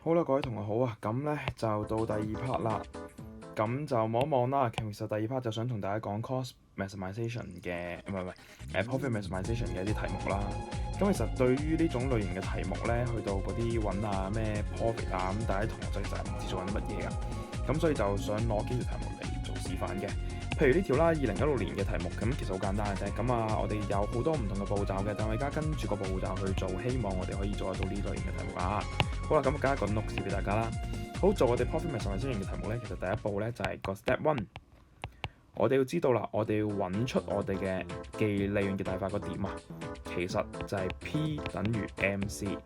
好啦，各位同學好啊，咁呢就到第二 part 啦，咁就望一望啦。其實第二 part 就想同大家講 cost maximization 嘅，唔係profit maximization 嘅一啲題目啦。咁其實對於呢種類型嘅題目呢，去到嗰啲揾啊咩 profit 啊，咁大家同學仔其實係唔知做緊啲乜嘢啊。咁所以就想攞幾條題目嚟做示範嘅。譬如呢條啦，2016年嘅題目，咁其實好簡單嘅啫。咁啊，我哋有好多唔同嘅步驟嘅，但我而家跟住個步驟去做，希望我哋可以做得到呢類型嘅題目啊。好啦，咁加一個 note 俾大家啦。好，做我哋 profit maximization 嘅題目呢，其實第一步呢就係個 step one，我哋要知道啦，我哋要揾出我哋嘅記利潤嘅大化個點啊，其實就係 P 等於 MC。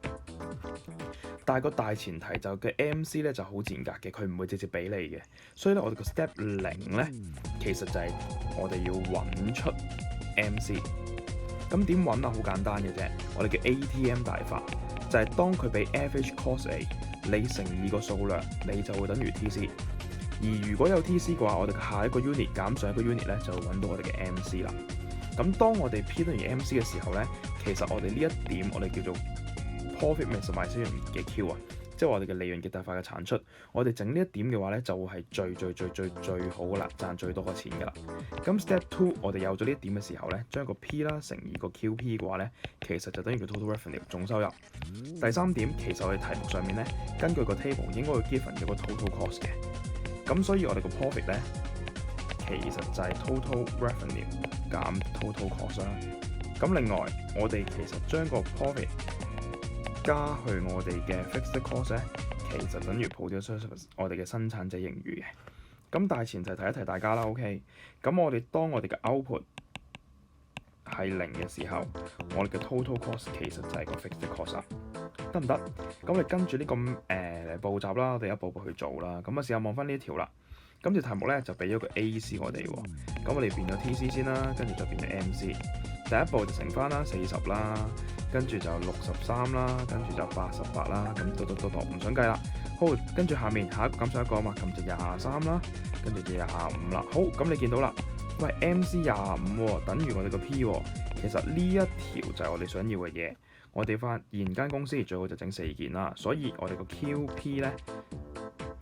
但係個大前提就嘅 MC 咧就好賤格嘅，佢唔會直接俾你嘅，所以咧我哋個 step 0咧其實就係我哋要揾出 MC。咁點揾啊？好簡單嘅啫，我哋嘅 ATM 大法就係當佢俾 average cost A，你乘以個數量，你就會等於 TC。而如果有 TC 嘅話，我哋下一個 unit 減上一個 unit 咧，就會揾到我哋嘅 MC 啦。咁當我哋 P 等於 MC 嘅時候咧，其實我哋呢一點我哋叫做 profit maximization 嘅 Q 啊，即係我哋嘅利潤極大化嘅產出。我哋整呢一點嘅話咧，就會係最好噶啦，賺最多嘅錢噶啦。咁 step 2我哋有咗呢一點嘅時候咧，將個 P 啦乘以個 QP 嘅話咧，其實就等於個 total revenue 總收入。第三點，其實我哋題目上面咧，根據個 table 應該會 given 有個 total cost 嘅。咁所以我哋個 profit 咧，其實就係 total revenue 減 total cost 啦。咁另外，我哋其實將個 profit 加去我哋嘅 fixed cost 咧，其實等於 producer service 我哋嘅生產者盈餘嘅。咁但係前提提一提大家啦 ，OK。咁我哋當我哋嘅 output 係0嘅時候，我哋嘅 total cost 其實就係個 fixed cost 啦，得唔得？咁我哋跟住呢個步驟啦，我哋一步步去做啦。咁啊試下望翻呢一條啦。咁條題目咧就俾咗個 AC 我哋喎，咁我哋變咗 TC 先啦，跟住就變咗 MC。第一步就乘翻啦，40啦，跟住就63啦，跟住就88啦，咁到唔想計啦。好，跟住下一個減上一個啊嘛，咁就23啦，跟住就25啦。好，咁你見到啦，喂 MC 25喎，等於我哋個 P 喎。其實呢一條就係我哋想要嘅嘢。我哋發現間公司最好就整4件啦，所以我哋個 QP 咧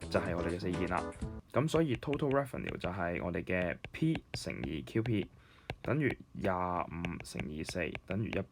就係我哋嘅4件啦。咁所以 total revenue 就係我哋嘅 P 乘以 QP 等於25乘以4等於100。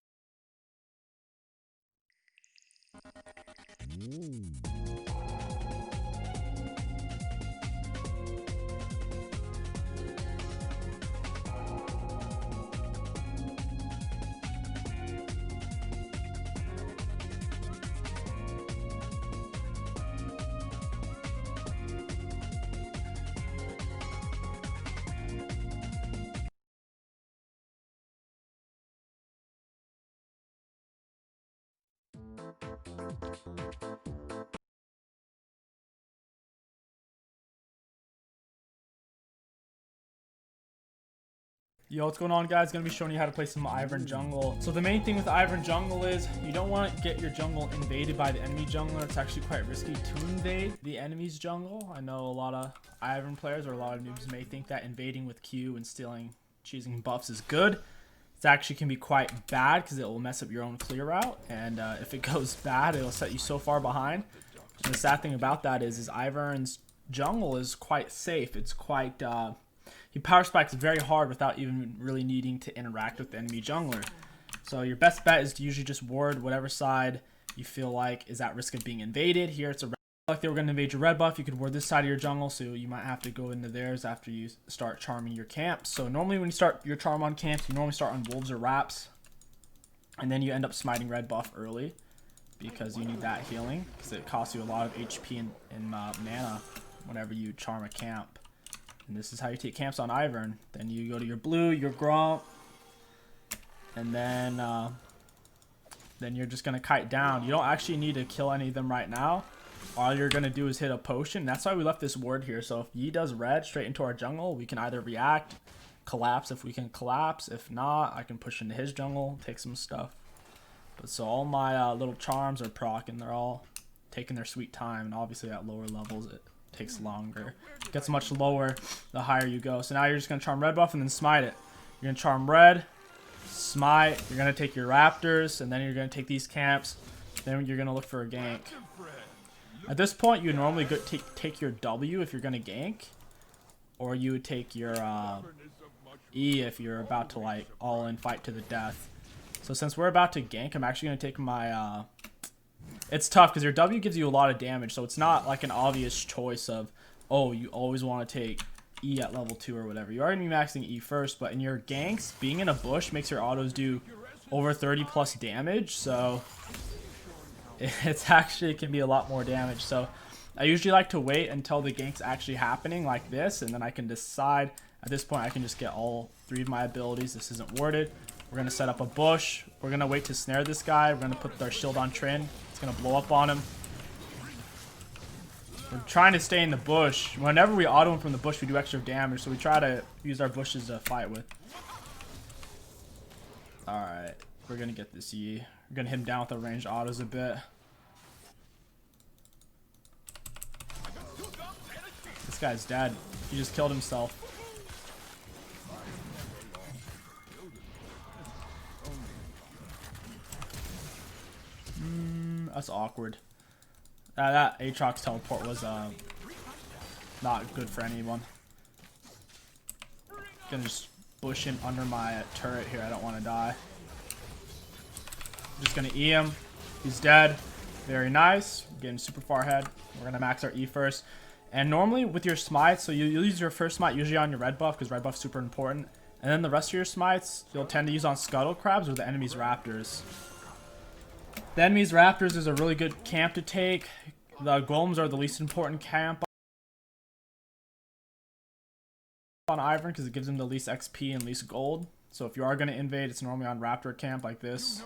Yo, what's going on, guys? Gonna be showing you how to play some Ivern Jungle. So the main thing with Ivern Jungle is you don't want to get your jungle invaded by the enemy jungler. It's actually quite risky to invade the enemy's jungle. I know a lot of Ivern players or a lot of noobs may think that invading with Q and choosing buffs is good. It actually can be quite bad because it will mess up your own clear route, and if it goes bad, it'll set you so far behind. And the sad thing about that is Ivern's jungle is quite safe. It's quite he power spikes very hard without even really needing to interact with the enemy jungler. So your best bet is to usually just ward whatever side you feel like is at risk of being invaded. Here it's a red, like they were going to invade your red buff, you could ward this side of your jungle, so you might have to go into theirs after you start charming your camps. So normally when you start your charm on camps, you normally start on wolves or raps, and then you end up smiting red buff early because you need that healing, because it costs you a lot of HP and mana whenever you charm a camp. And this is how you take camps on Ivern. Then you go to your blue, your Gromp, and then you're just gonna kite down. You don't actually need to kill any of them right now. All you're gonna do is hit a potion. That's why we left this ward here. So if Yi does red straight into our jungle, we can either react, collapse if we can collapse. If not, I can push into his jungle, take some stuff. But so all my little charms are proc, and they're all taking their sweet time. And obviously at lower levels, it takes longer. It gets much lower the higher you go. So now you're just going to charm red buff and then smite it. You're going to charm red, smite, you're going to take your raptors, and then you're going to take these camps. Then you're going to look for a gank. At this point, you normally take your W if you're gonna gank, or you would take your E if you're about to like all in fight to the death. So since we're about to gank, I'm actually gonna take my it's tough because your W gives you a lot of damage, so it's not like an obvious choice of, oh, you always want to take E at level 2 or whatever. You're already maxing E first, but in your ganks, being in a bush makes your autos do over 30 plus damage, so it's actually, it can be a lot more damage. So I usually like to wait until the gank's actually happening like this, and then I can decide. At this point, I can just get all 3 of my abilities. This isn't worded. We're going to set up a bush. We're going to wait to snare this guy. We're going to put our shield on Trin. It's going to blow up on him. We're trying to stay in the bush. Whenever we auto him from the bush, we do extra damage, so we try to use our bushes to fight with. Alright, we're going to get this E. We're going to hit him down with our ranged autos a bit. This guy's dead. He just killed himself. That's awkward. That Aatrox teleport was not good for anyone. Gonna just bush him under my turret here. I don't want to die. I'm just gonna E him. He's dead. Very nice. We're getting super far ahead. We're gonna max our E first. And normally with your smites, so you use your first smite usually on your red buff because red buff's super important. And then the rest of your smites you'll tend to use on scuttle crabs or the enemy's raptors. The enemy's raptors is a really good camp to take. The golems are the least important camp on Ivern because it gives them the least XP and least gold. So if you are going to invade, it's normally on raptor camp like this.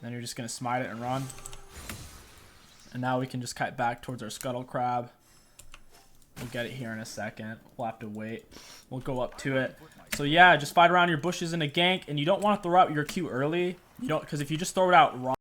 And then you're just going to smite it and run. And now we can just kite back towards our scuttle crab. We'll get it here in a second. We'll have to wait. We'll go up to it. So yeah, just fight around your bushes in a gank. And you don't want to throw out your Q early. You don't, because if you just throw it out wrong,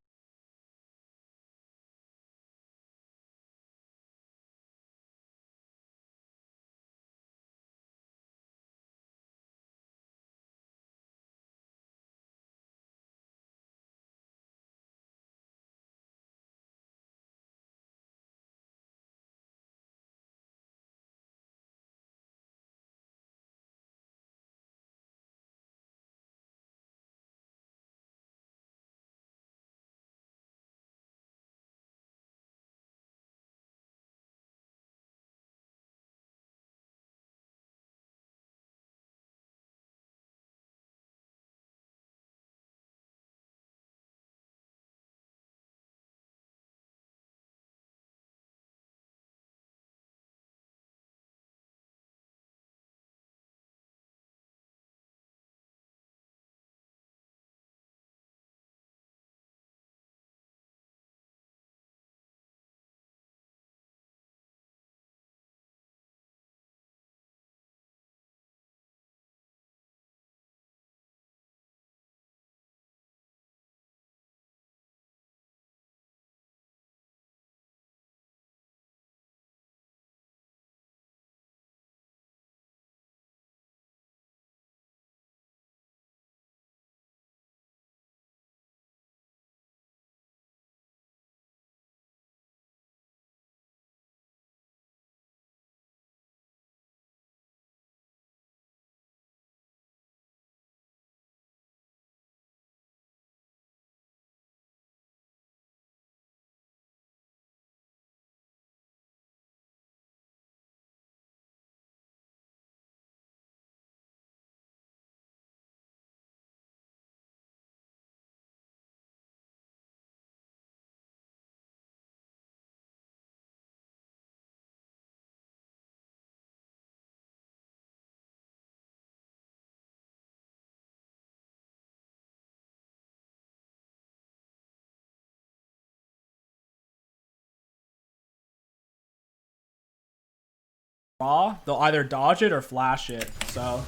raw, they'll either dodge it or flash it. So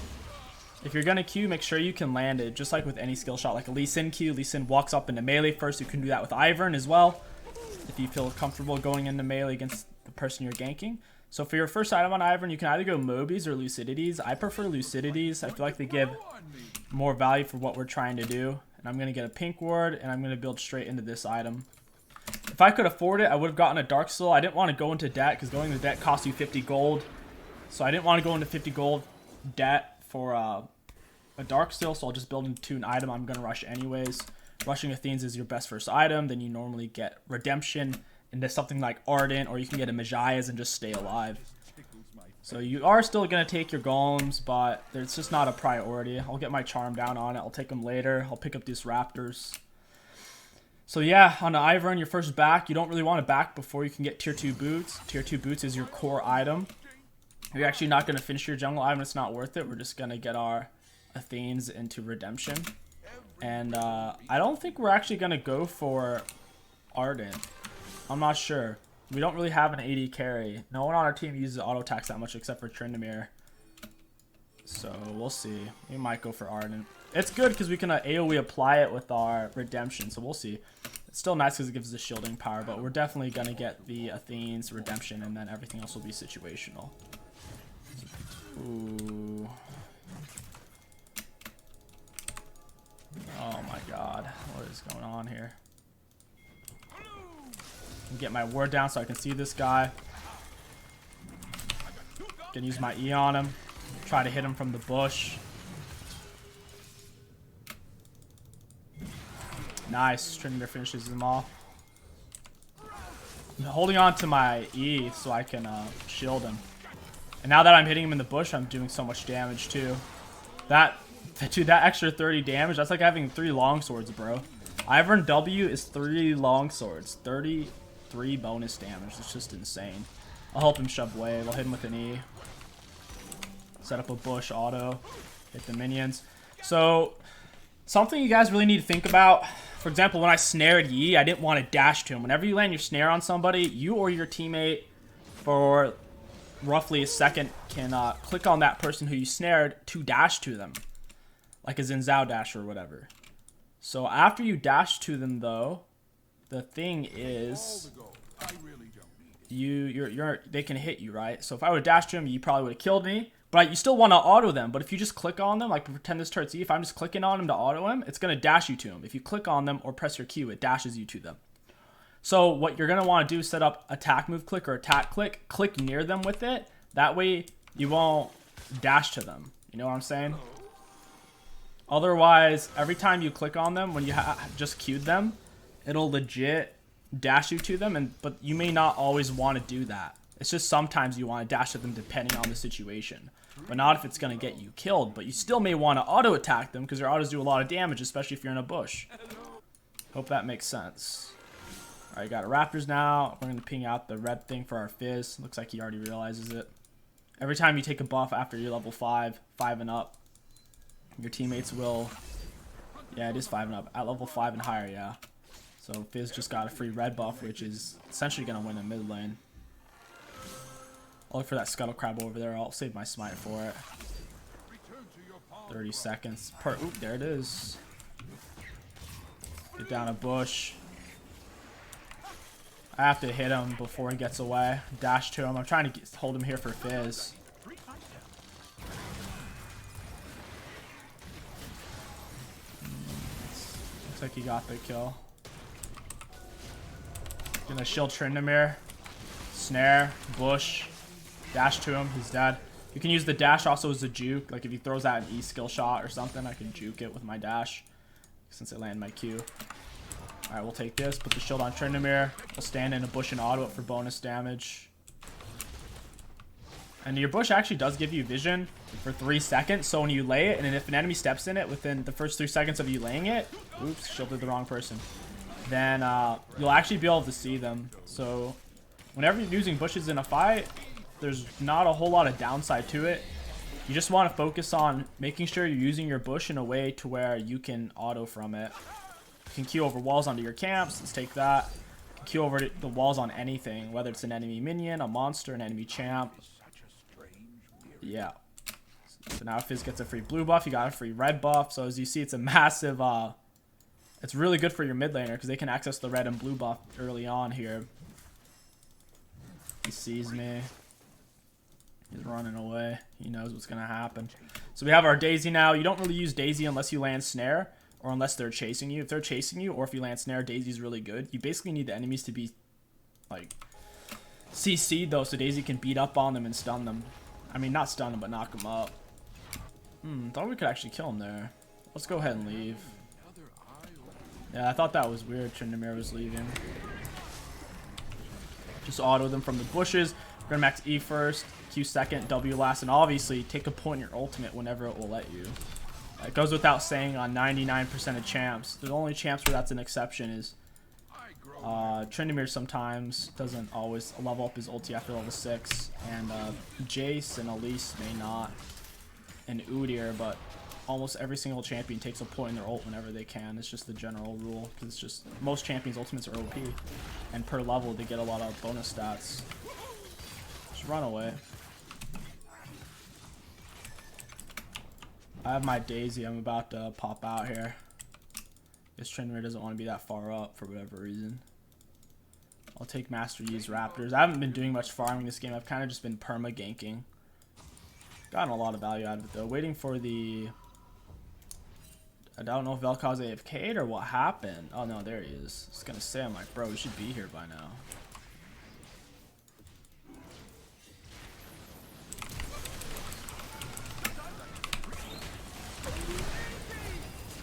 if you're gonna Q, make sure you can land it, just like with any skill shot. Like a Lee Sin Q, Lee Sin walks up into melee first. You can do that with Ivern as well, if you feel comfortable going into melee against the person you're ganking. So for your first item on Ivern, you can either go Mobies or Lucidities. I prefer Lucidities. I feel like they give more value for what we're trying to do. And I'm going to get a Pink Ward, and I'm going to build straight into this item. If I could afford it, I would have gotten a Dark Soul. I didn't want to go into debt, because going into debt costs you 50 gold. So I didn't want to go into 50 gold debt for a Dark Soul, so I'll just build into an item I'm going to rush anyways. Rushing Athenes is your best first item. Then you normally get Redemption into something like Ardent, or you can get a Magias and just stay alive. So you are still going to take your golems, but it's just not a priority. I'll get my charm down on it. I'll take them later. I'll pick up these raptors. So yeah, on the Ivern, your first back, you don't really want to back before you can get tier 2 boots. Tier 2 boots is your core item. You're actually not going to finish your jungle item. It's not worth it. We're just going to get our Athenes into Redemption. And I don't think we're actually going to go for Ardent. I'm not sure. We don't really have an AD carry. No one on our team uses auto attacks that much except for Tryndamere. So we'll see. We might go for Ardent. It's good because we can AoE apply it with our Redemption. So we'll see. It's still nice because it gives us shielding power. But we're definitely going to get the Athenes, Redemption, and then everything else will be situational. Ooh. Oh my god. What is going on here? Get my ward down so I can see this guy. Gonna use my E on him. Try to hit him from the bush. Nice. Tryndamere finishes him off. I'm holding on to my E so I can shield him. And now that I'm hitting him in the bush, I'm doing so much damage too. Dude, that extra 30 damage, that's like having 3 longswords, bro. Ivern W is 3 longswords. 33 bonus damage. It's just insane. I'll help him shove wave. I'll hit him with an E. Set up a bush auto. Hit the minions. So, something you guys really need to think about. For example, when I snared Yi, I didn't want to dash to him. Whenever you land your snare on somebody, you or your teammate, for roughly a second, can click on that person who you snared to dash to them. Like a Zinzao dash or whatever. So after you dash to them, though, the thing is, they can hit you, right? So if I would dash to him, you probably would have killed me. But you still want to auto them. But if you just click on them, like pretend this turret's E, if I'm just clicking on him to auto him, it's going to dash you to him. If you click on them or press your Q, it dashes you to them. So what you're going to want to do is set up attack move click or attack click. Click near them with it. That way you won't dash to them. You know what I'm saying? Otherwise, every time you click on them, when you just queued them, it'll legit dash you to them, but you may not always want to do that. It's just sometimes you want to dash to them depending on the situation. But not if it's going to get you killed. But you still may want to auto attack them because their autos do a lot of damage, especially if you're in a bush. Hope that makes sense. Alright, got Raptors now. We're going to ping out the red thing for our Fizz. Looks like he already realizes it. Every time you take a buff after you're level 5 and up, your teammates will... Yeah, it is 5 and up. At level 5 and higher, yeah. So Fizz just got a free red buff, which is essentially going to win in mid lane. I'll look for that Scuttle Crab over there. I'll save my smite for it. 30 seconds. Oop, there it is. Get down a bush. I have to hit him before he gets away. Dash to him. I'm trying to hold him here for Fizz. Looks like he got the kill. Gonna shield Tryndamere. Snare. Bush. Dash to him. He's dead. You can use the dash also as a juke. Like if he throws out an E skill shot or something, I can juke it with my dash. Since I land my Q. Alright, we'll take this. Put the shield on Tryndamere. We'll stand in a bush and auto it for bonus damage. And your bush actually does give you vision for 3 seconds. So when you lay it, and if an enemy steps in it within the first 3 seconds of you laying it, oops, shielded the wrong person, then you'll actually be able to see them. So whenever you're using bushes in a fight, there's not a whole lot of downside to it. You just want to focus on making sure you're using your bush in a way to where you can auto from it. You can queue over walls onto your camps. Let's take that. You can queue over the walls on anything, whether it's an enemy minion, a monster, an enemy champ. Yeah. So now Fizz gets a free blue buff. You got a free red buff. So as you see, it's a massive... it's really good for your mid laner because they can access the red and blue buff early on here. He sees me. He's running away. He knows what's going to happen. So we have our Daisy now. You don't really use Daisy unless you land Snare or unless they're chasing you. If they're chasing you or if you land Snare, Daisy's really good. You basically need the enemies to be like CC'd though so Daisy can beat up on them and stun them. I mean, not stun them, but knock them up. Thought we could actually kill him there. Let's go ahead and leave. Yeah, I thought that was weird. Tryndamere was leaving. Just auto them from the bushes. We're gonna max E first, Q second, W last, and obviously take a point in your ultimate whenever it will let you. It goes without saying on 99% of champs. The only champs where that's an exception is Tryndamere sometimes doesn't always level up his ulti after level 6, and Jace and Elise may not, and Udyr, but almost every single champion takes a point in their ult whenever they can. It's just the general rule, because it's just most champions' ultimates are OP, and per level they get a lot of bonus stats. Just run away. I have my Daisy. I'm about to pop out here. Guess Tryndamere doesn't want to be that far up for whatever reason. I'll take Master Yi's Raptors. I haven't been doing much farming this game. I've kind of just been perma ganking. Gotten a lot of value out of it though. Waiting for the... I don't know if Vel'Koz AFK'd or what happened. Oh no, there he is. I was gonna say, I'm like, bro, he should be here by now.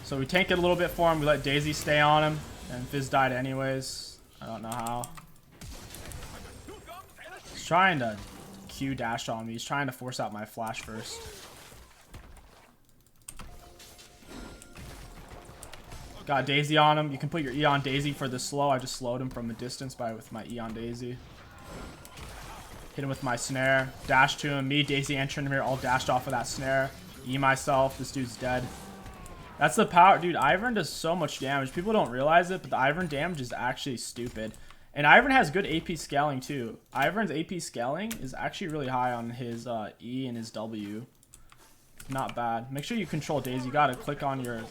So we tank it a little bit for him. We let Daisy stay on him. And Fizz died anyways. I don't know how. He's trying to Q dash on me. He's trying to force out my flash first. Got Daisy on him. You can put your E on Daisy for the slow. I just slowed him from a distance with my E on Daisy. Hit him with my snare. Dash to him. Me, Daisy, and Tryndamere all dashed off of that snare. E myself. This dude's dead. That's the power. Dude, Ivern does so much damage. People don't realize it, but the Ivern damage is actually stupid. And Ivern has good AP scaling too. Ivern's AP scaling is actually really high on his E and his W. Not bad. Make sure you control Daisy. You gotta click on your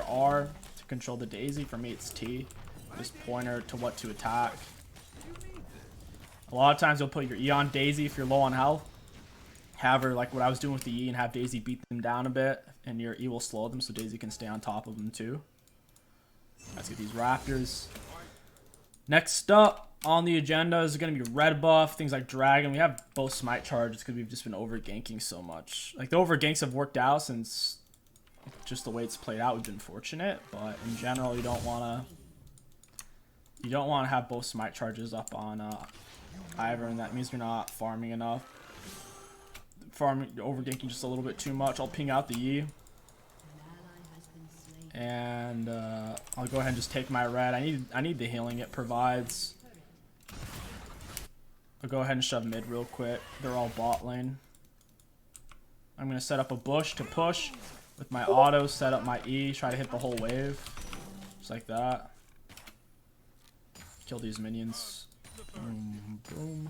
R to control the Daisy. For me, it's T. Just pointer to what to attack. A lot of times you'll put your E on Daisy if you're low on health. Have her like what I was doing with the E and have Daisy beat them down a bit. And your E will slow them so Daisy can stay on top of them too. Let's get these Raptors. Next up on the agenda is going to be red buff, things like Dragon. We have both smite charges because we've just been over ganking so much. Like the over ganks have worked out since just the way it's played out. We've been fortunate, but in general you don't want to have both smite charges up on Ivern. That means you're not farming enough. Over ganking just a little bit too much. I'll ping out the E. And I'll go ahead and just take my red. I need the healing it provides. I'll go ahead and shove mid real quick. They're all bot lane. I'm gonna set up a bush to push with my auto, set up my E, try to hit the whole wave. Just like that. Kill these minions. Boom, boom.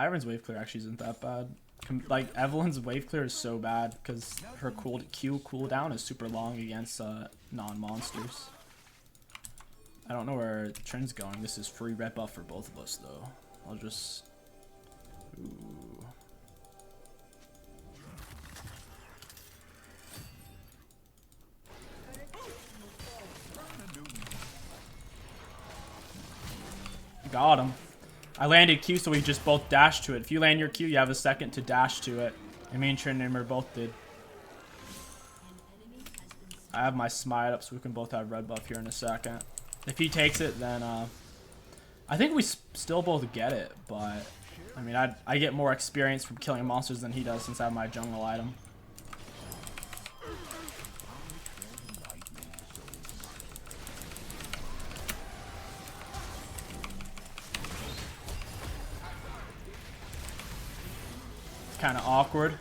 Ivern's wave clear actually isn't that bad. Like Evelyn's wave clear is so bad because her Q cooldown is super long against non-monsters. I don't know where the trend's going. This is free red buff for both of us though. I'll just... Ooh. Got him. I landed Q, so we just both dashed to it. If you land your Q, you have a second to dash to it. And me and Tryndamere both did. I have my smite up, so we can both have red buff here in a second. If he takes it, then I think we still both get it. But I mean, I get more experience from killing monsters than he does since I have my jungle item. Kind of awkward.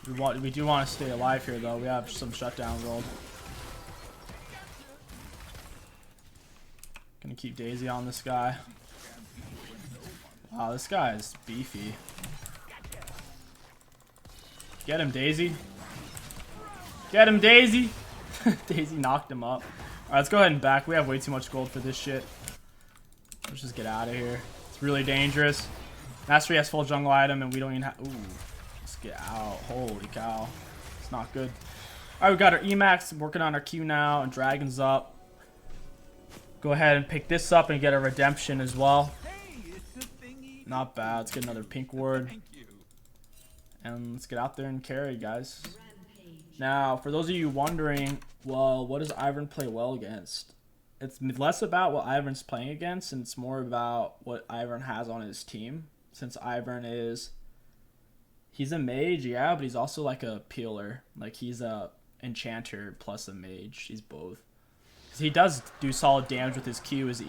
We do want to stay alive here though. We have some shutdown rolled. Gonna keep Daisy on this guy. Wow, this guy is beefy. Get him, Daisy. Get him, Daisy. Daisy knocked him up. Alright, let's go ahead and back. We have way too much gold for this shit. Let's just get out of here. It's really dangerous. Mastery has full jungle item and we don't even have... Ooh. Let's get out. Holy cow. It's not good. Alright, we got our Emacs. Working on our Q now. And Dragon's up. Go ahead and pick this up and get a redemption as well. Not bad. Let's get another pink ward. And let's get out there and carry, guys. Now, for those of you wondering, well, what does Ivern play well against? It's less about what Ivern's playing against, and it's more about what Ivern has on his team. Since Ivern is... He's a mage, yeah, but he's also like a peeler. Like, he's a enchanter plus a mage. He's both. 'Cause he does do solid damage with his Q. His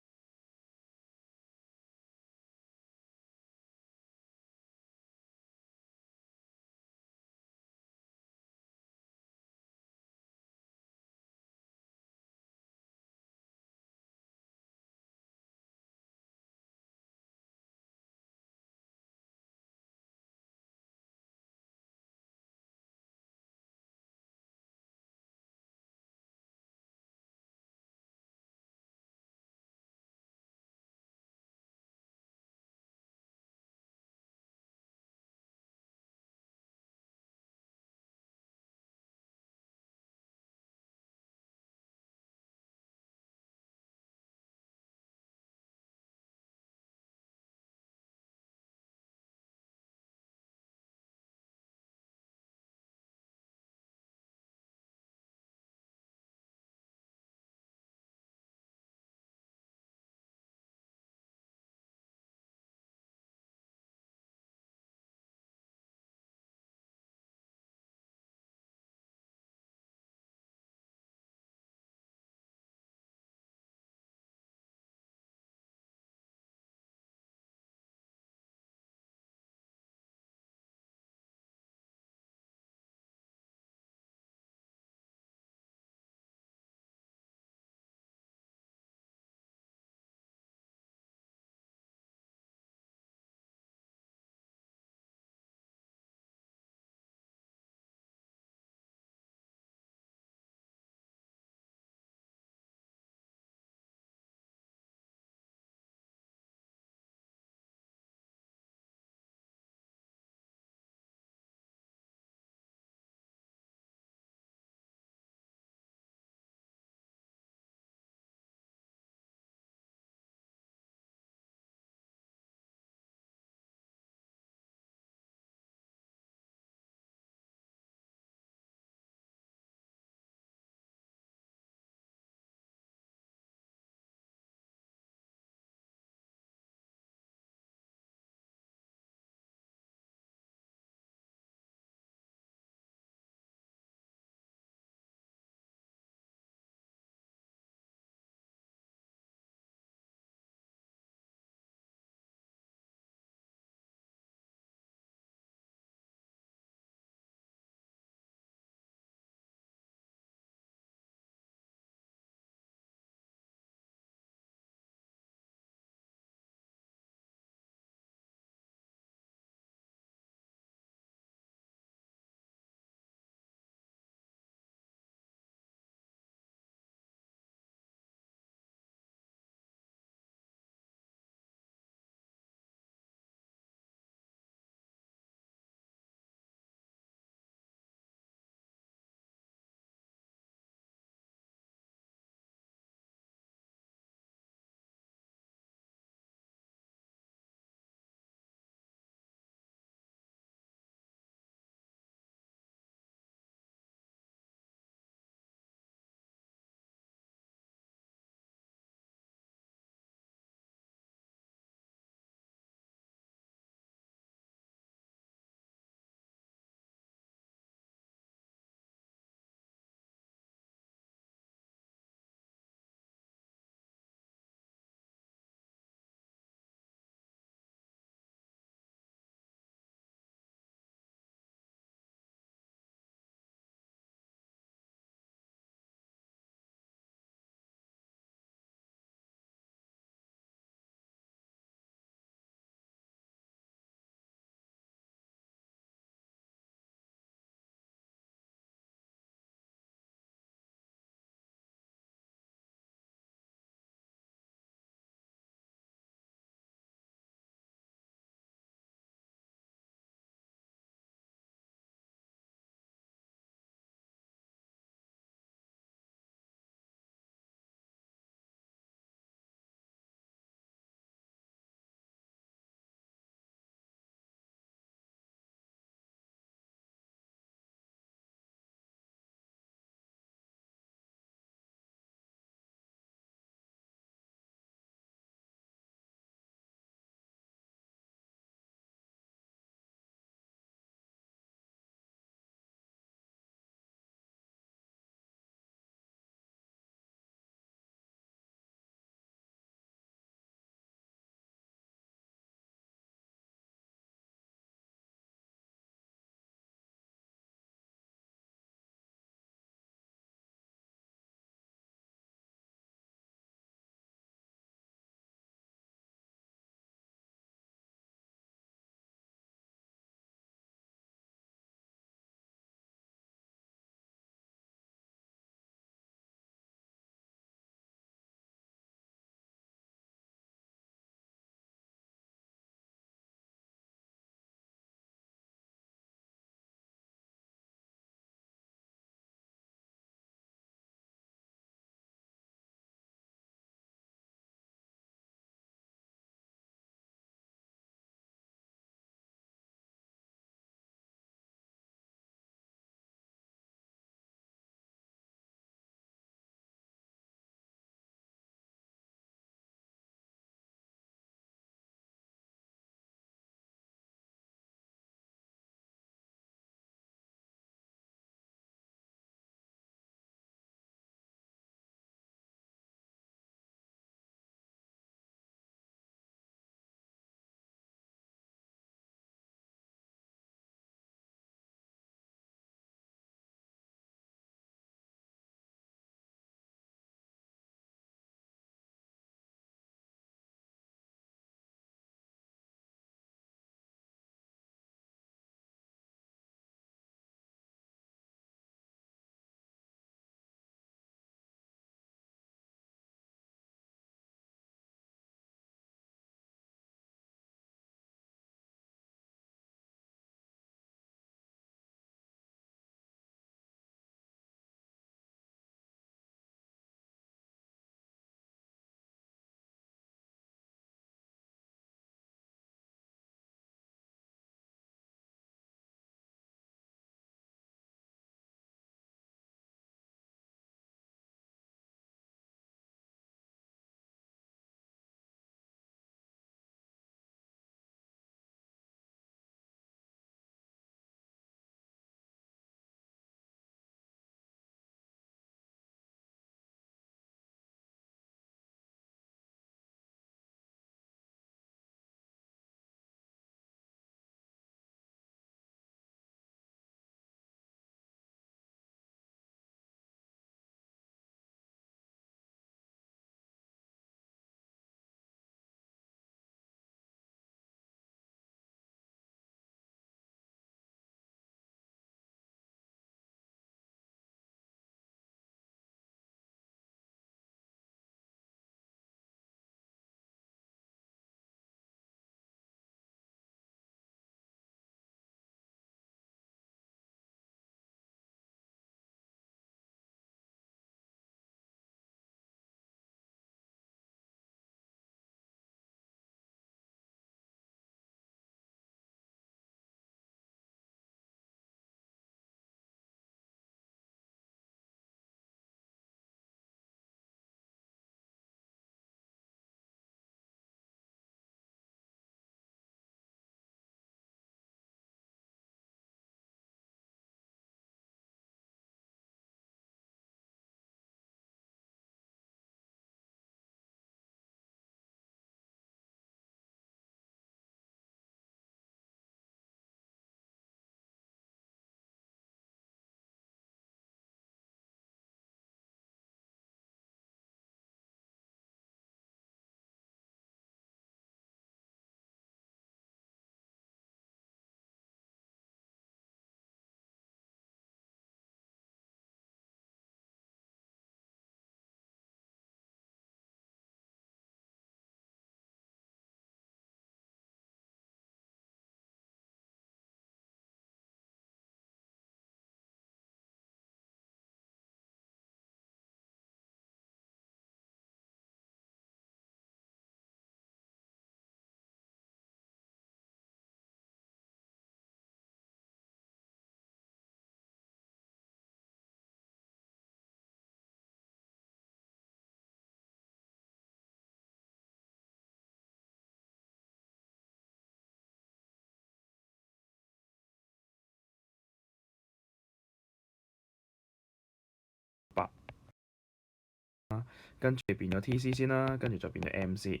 跟住變咗 TC 先啦，跟住就變咗 MC。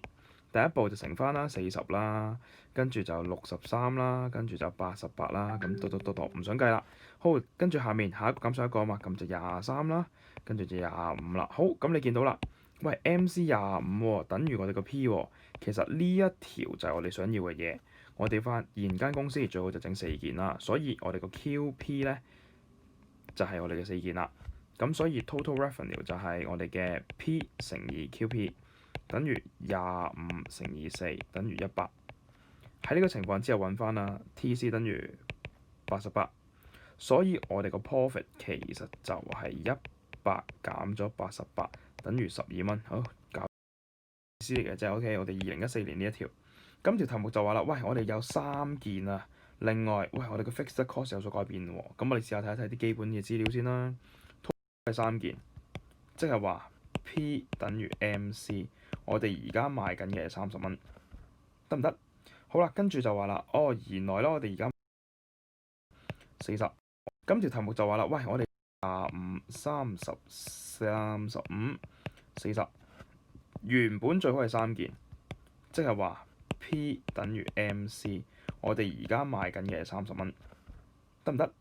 第一步就乘翻啦，40啦，跟住就63啦，跟住就88啦，咁到唔想計啦。好，跟住下一個減上一個啊嘛，咁就23啦，跟住就25啦。好，咁你見到啦，喂 MC 25喎，等於我哋個 P 喎。其實呢一條就係我哋想要嘅嘢。我哋現間公司最好就整4件啦，所以我哋個 QP 咧就係我哋嘅4件啦。咁所以 total revenue 就係我哋嘅 P 乘以 QP。等於25乘以4等於100。喺呢個情況之下揾翻啦 ，TC 等於88，所以我哋個 profit 其實就係100減咗88等於12蚊。好，搞意思嚟嘅啫。OK，我哋2014年呢一條，咁條題目就話啦，喂，我哋有3件啊，另外，喂，我哋個 fixed cost 有所改變喎。咁我哋試下睇一睇啲基本嘅資料先啦。係3件，即係話 P 等於 MC。我哋而家賣緊嘅係30蚊，得唔得？好啦，跟住就話啦，原來咧我哋而家40，咁條題目就話啦，喂，我哋25、30、35、40，原本最好係3件，即係話 P 等於 MC，我哋而家賣緊嘅係30蚊，得唔得？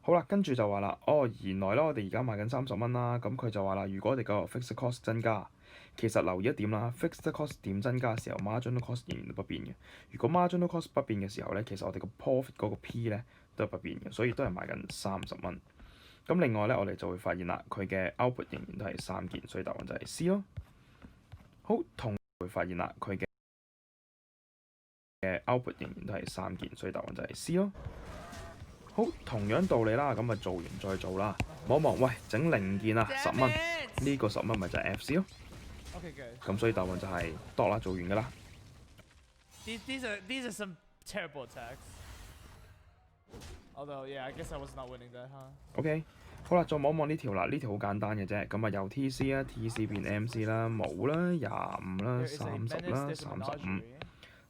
好啦，跟住就話啦，原來咧我哋而家賣緊30蚊啦，咁佢就話啦，如果我哋個 fixed cost 增加。其實留意一點啦 ，fixed cost 點增加嘅時候 ，marginal cost 仍然都不變嘅。如果 marginal cost 不變嘅時候咧，其實我哋個 profit 嗰個 P 咧都係不變嘅，所以都係賣緊30蚊。咁另外咧，我哋就會發現啦，佢嘅 output 仍然都係3件，所以答案就係 C 咯。好，同會發現啦，佢嘅 output 仍然都係3件，所以答案就係 C 咯。好，同樣道理啦，咁咪做完再做啦。望一望，喂，整零件啊，10蚊，呢個10蚊咪就係 FC 咯。咁所以答案就係多啦，做完㗎啦。These are some terrible attacks. Although, yeah, I guess I was not winning that, huh? OK， 好啦，再望一望呢條啦，呢條好簡單嘅啫。咁啊，由 TC 啦，TC 變 MC 啦，冇啦，25啦，30啦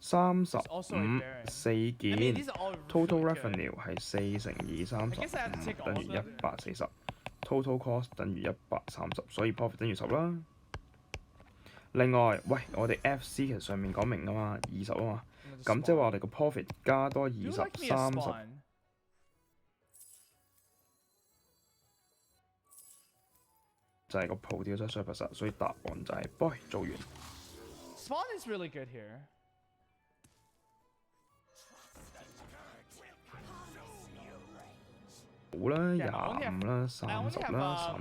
，35，35，4件 ，total revenue 係4乘以35等於140，total cost 等於130，所以 profit 等於10啦。另外，喂，我哋 FC 其實上面講明㗎嘛，20啊嘛，咁即係話我哋個 profit 加多20、30，就係個 producer surplus，所以答案就係 boy 做完。Spawn is really good here. 好啦，25啦，30啦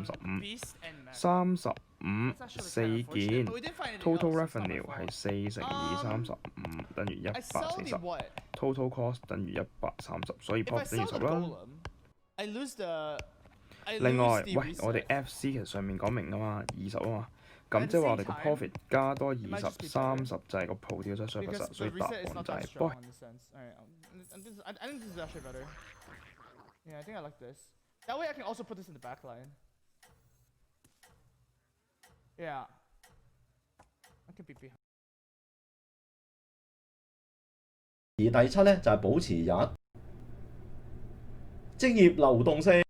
，35，35，4件 ，total revenue 係4乘以35等於140，total cost 等於130，所以 profit 等於10啦。另外，喂，我哋 FC 其實上面講明㗎嘛，20啊嘛，咁即係話我哋個 profit 加多20、30就係個 producer surplus，所以答案就係 boy。Yeah, I think I like this. That way I can also put this in the back line. Yeah. I can be behind. 而第7咧就係保持有職業流動性。